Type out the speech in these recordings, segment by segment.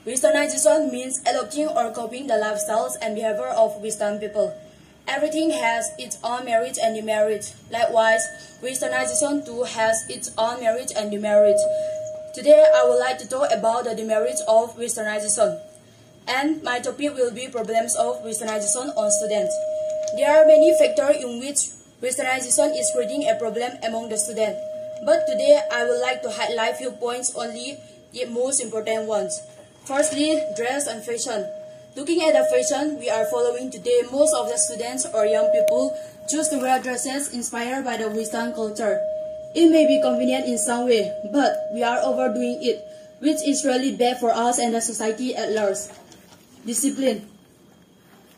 Westernization means adopting or copying the lifestyles and behavior of Western people. Everything has its own merits and demerits. Likewise, Westernization too has its own merits and demerits. Today, I would like to talk about the demerits of Westernization. And my topic will be problems of Westernization on students. There are many factors in which Westernization is creating a problem among the students. But today, I would like to highlight few points only, the most important ones. Firstly, dress and fashion. Looking at the fashion we are following today, most of the students or young people choose to wear dresses inspired by the Western culture. It may be convenient in some way, but we are overdoing it, which is really bad for us and the society at large. Discipline.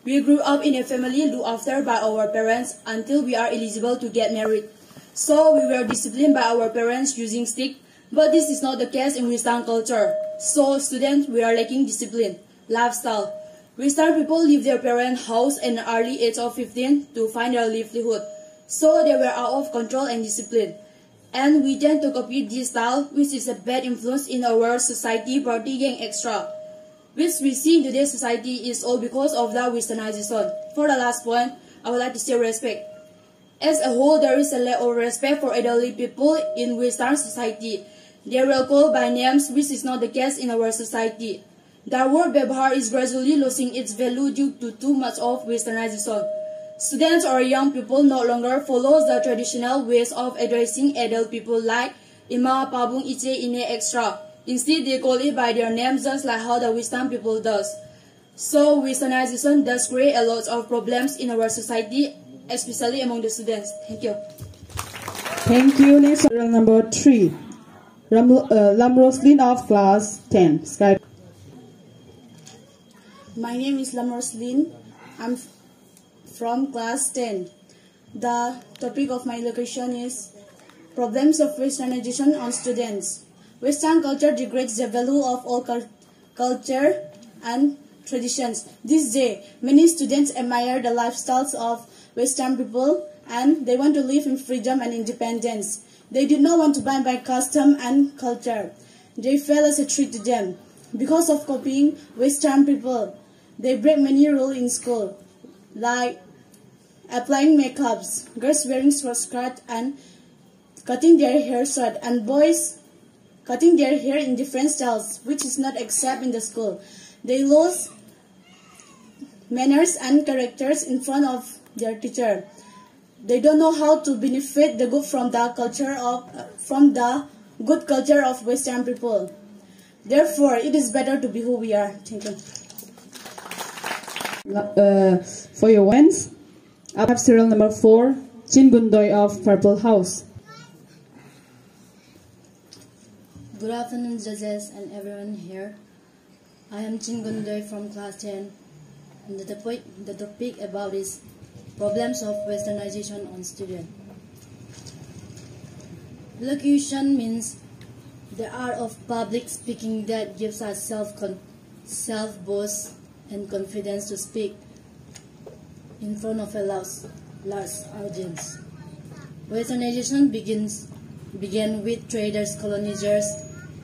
We grew up in a family looked after by our parents until we are eligible to get married. So we were disciplined by our parents using stick, but this is not the case in Western culture. So students, we are lacking discipline. Lifestyle. Western people leave their parents' house at an early age of 15 to find their livelihood. So they were out of control and discipline. And we tend to copy this style, which is a bad influence in our society, partying extra. Which we see in today's society is all because of the Westernization. For the last point, I would like to say respect. As a whole, there is a lack of respect for elderly people in Western society. They were called by names, which is not the case in our society. The word Bebhar is gradually losing its value due to too much of Westernization. Students or young people no longer follow the traditional ways of addressing adult people like Ima, Pabung, Iche, Ine, etc. Instead, they call it by their names just like how the Western people does. So, Westernization does create a lot of problems in our society, especially among the students. Thank you. Thank you. Next, number 3. Lamroslin of class 10. Skype. My name is Lamroslin. I'm from class 10. The topic of my elocution is problems of Westernization on students. Western culture degrades the value of all culture and traditions. This day, many students admire the lifestyles of Western people and they want to live in freedom and independence. They do not want to bind by custom and culture. They feel as a threat to them. Because of copying Western people, they break many rules in school, like applying makeups, girls wearing short skirt and cutting their hair short, and boys cutting their hair in different styles, which is not accepted in the school. They lose manners and characters in front of their teacher. They don't know how to benefit the good from the good culture of Western people. Therefore, it is better to be who we are. Thank you. For your wins, I have serial number 4, Chin Gundoy of Purple House. Good afternoon, judges and everyone here. I am Chin Gundoy from class 10, and the topic about is problems of Westernization on students. Elocution means the art of public speaking that gives us self-boast and confidence to speak in front of a large audience. Westernization began with traders, colonizers,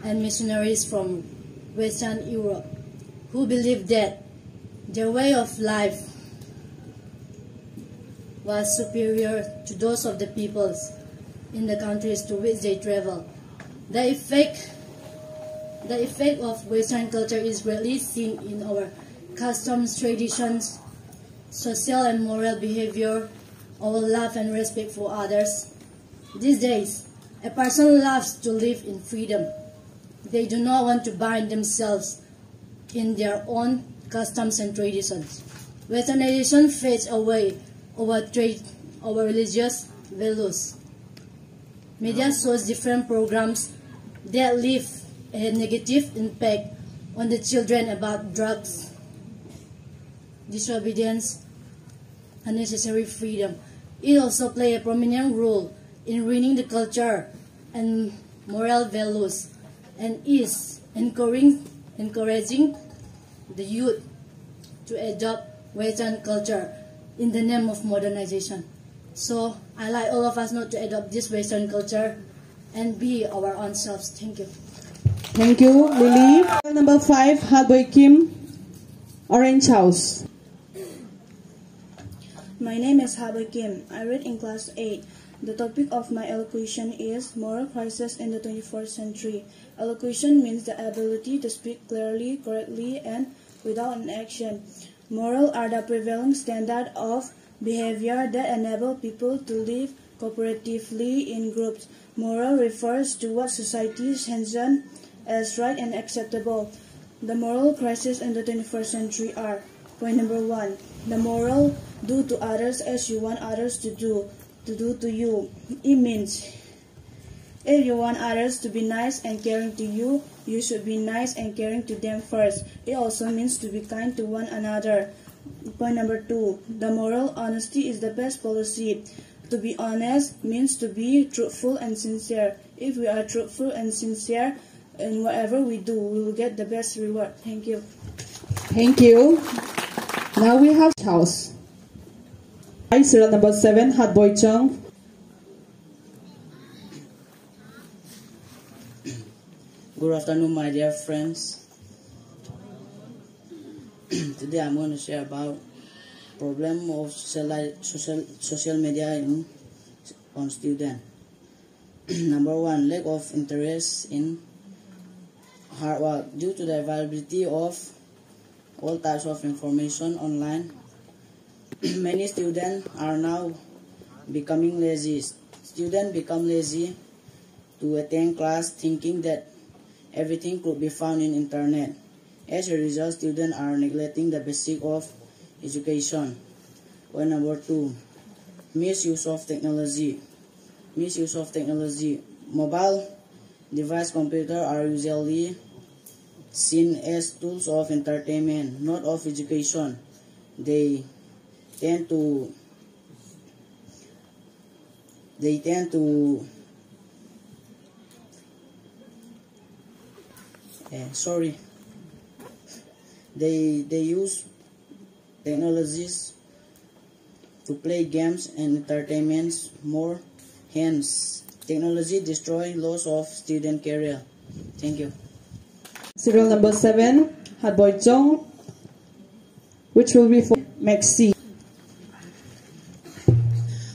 and missionaries from Western Europe who believed that their way of life was superior to those of the peoples in the countries to which they travel. The effect of Western culture is greatly seen in our customs, traditions, social and moral behavior, our love and respect for others. These days, a person loves to live in freedom. They do not want to bind themselves in their own customs and traditions. Westernization fades away our religious values. Media shows different programs that leave a negative impact on the children about drugs, disobedience, unnecessary freedom. It also plays a prominent role in ruining the culture and moral values and is encouraging the youth to adopt Western culture in the name of modernization. So I like all of us not to adopt this Western culture and be our own selves. Thank you. Thank you, Lily. Number 5, Hatboy Kim, Orange House. My name is Hatboy Kim. I read in class 8. The topic of my elocution is moral crisis in the 21st century. Elocution means the ability to speak clearly, correctly, and without an action. Moral are the prevailing standard of behavior that enable people to live cooperatively in groups. Moral refers to what society sanctions as right and acceptable. The moral crisis in the 21st century are: point number 1, the moral do to others as you want others to do to you. It means if you want others to be nice and caring to you, you should be nice and caring to them first. It also means to be kind to one another. Point number 2, the moral honesty is the best policy. To be honest means to be truthful and sincere. If we are truthful and sincere in whatever we do, we will get the best reward. Thank you. Thank you. Now we have House. Serial number 7, Hatboy Chung. Good afternoon, my dear friends. Today I'm going to share about problem of social media on student. Number 1, lack of interest in hard work. Due to the availability of all types of information online, many students are now becoming lazy. Students become lazy to attend class, thinking that everything could be found in internet. As a result, students are neglecting the basic of education. Point number 2, misuse of technology. Misuse of technology. Mobile device computers are usually seen as tools of entertainment, not of education. They tend to they use technologies to play games and entertainments more. Hence, technology destroys lots of student career. Thank you. Serial number 7, Hatboy Chung, which will be for Maxi.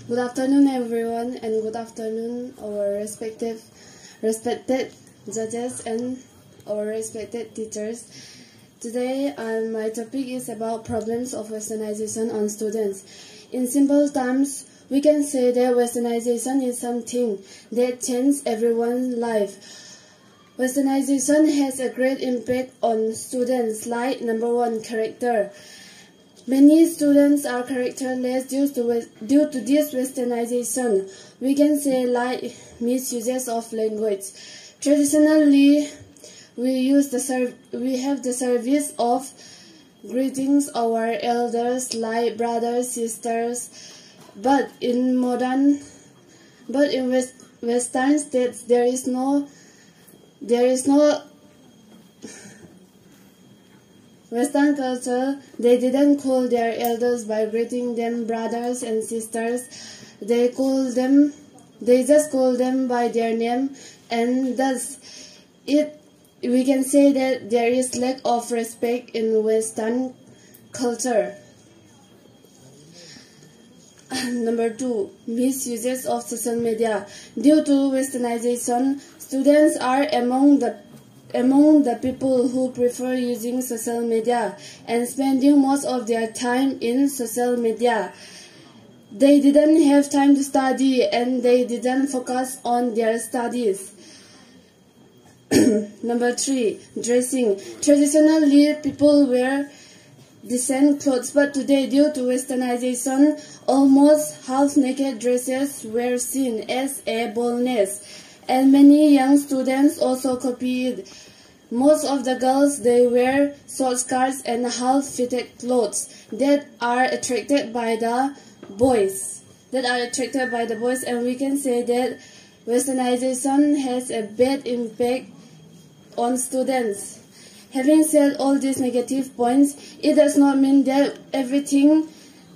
Good afternoon, everyone, and good afternoon, our respected judges and our respected teachers. Today, my topic is about problems of westernization on students. In simple terms, we can say that westernization is something that changes everyone's life. Westernization has a great impact on students, like number 1, character. Many students are characterless due to this westernization. We can say like misuses of language. Traditionally, we have the service of greetings our elders like brothers, sisters. But in Western states there is no Western culture. They didn't call their elders by greeting them brothers and sisters. They just call them by their name, and thus we can say that there is lack of respect in Western culture. Number 2, misuses of social media. Due to westernization, students are among the people who prefer using social media and spending most of their time in social media. They didn't have time to study and they didn't focus on their studies. Number 3, dressing. Traditionally, people wear decent clothes, but today, due to westernization, almost half-naked dresses were seen as a boldness, and many young students also copied. Most of the girls, they wear short skirts and half-fitted clothes that are attracted by the boys. And we can say that westernization has a bad impact on students. Having said all these negative points, it does not mean that everything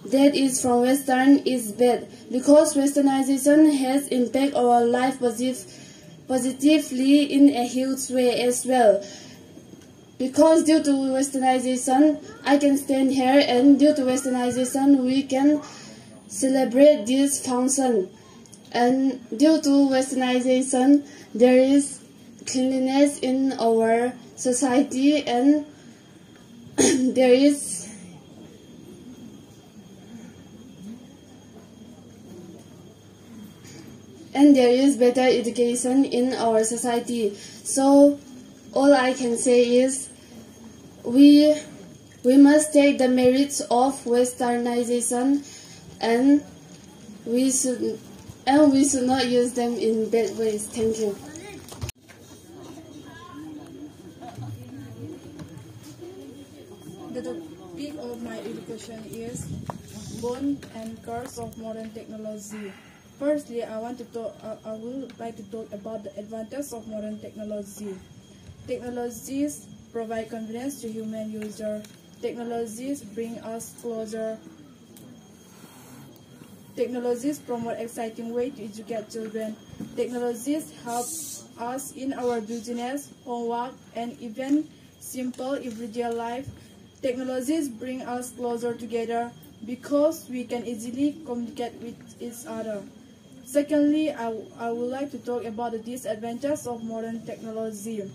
that is from Western is bad, because westernization has impact our life positively in a huge way as well. Because due to westernization, I can stand here, and due to westernization, we can celebrate this function. And due to westernization, there is cleanliness in our society, and there is better education in our society. So all I can say is we must take the merits of westernization, and we should not use them in bad ways. Thank you. The topic of my education is Bone and Curse of Modern Technology. Firstly, I would like to talk about the advantages of modern technology. Technologies provide convenience to human users. Technologies bring us closer. Technologies promote exciting way to educate children. Technologies help us in our business, homework, and even simple everyday life. Technologies bring us closer together because we can easily communicate with each other. Secondly, I would like to talk about the disadvantages of modern technology.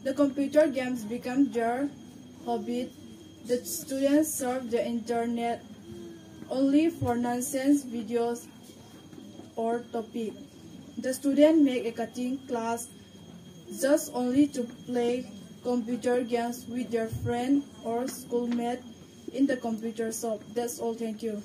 The computer games become their hobby. The students surf the internet only for nonsense videos or topic. The students make a cutting class just only to play computer games with their friend or schoolmate in the computer shop. That's all. Thank you.